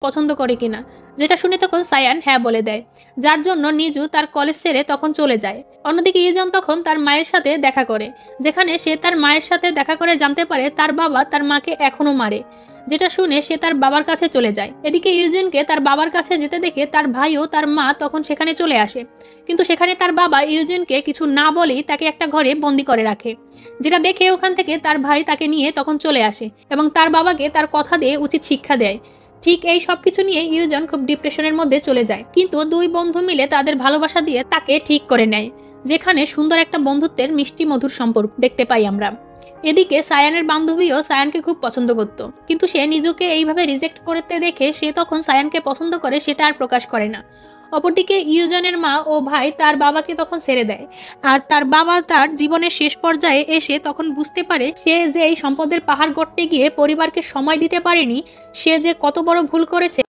পছন্দ করে কিনা, যেটা শুনে তখন সায়ান হ্যাঁ বলে দেয়, যার জন্য নিজু তার কলেজ ছেড়ে তখন চলে যায়। অন্যদিকে ইউজন তখন তার মায়ের সাথে দেখা করে, যেখানে সে তার মায়ের সাথে দেখা করে জানতে পারে তার বাবা তার মাকে এখনো মারে, যেটা শুনে সে তার বাবার কাছে চলে যায়। এদিকে ইউজিনকে তার বাবার কাছে যেতে দেখে তার ভাই ও তার মা তখন সেখানে চলে আসে, কিন্তু সেখানে তার বাবা ইউজিনকে কিছু না বলেই তাকে একটা ঘরে বন্দি করে রাখে, যেটা দেখে ওখান থেকে তার ভাই তাকে নিয়ে তখন চলে আসে এবং তার বাবাকে তার কথা দিয়ে উচিত শিক্ষা দেয়। ঠিক এই সবকিছু নিয়ে ইউজন খুব ডিপ্রেশনের মধ্যে চলে যায়, কিন্তু দুই বন্ধু মিলে তাদের ভালোবাসা দিয়ে তাকে ঠিক করে নেয়, যেখানে সুন্দর একটা বন্ধুত্বের মিষ্টি মধুর সম্পর্ক দেখতে পাই আমরা। এদিকে সায়ানের বান্ধবীও সায়ানকে খুব পছন্দ করত, কিন্তু সে নিজেকে এইভাবে রিজেক্ট করতে দেখে সে তখন সায়ানকে পছন্দ করে সেটা আর প্রকাশ করে না। অপরদিকে ইউজনের মা ও ভাই তার বাবাকে তখন ছেড়ে দেয়, আর তার বাবা তার জীবনের শেষ পর্যায়ে এসে তখন বুঝতে পারে সে যে এই সম্পদের পাহাড় গড়তে গিয়ে পরিবারকে সময় দিতে পারেনি, সে যে কত বড় ভুল করেছে।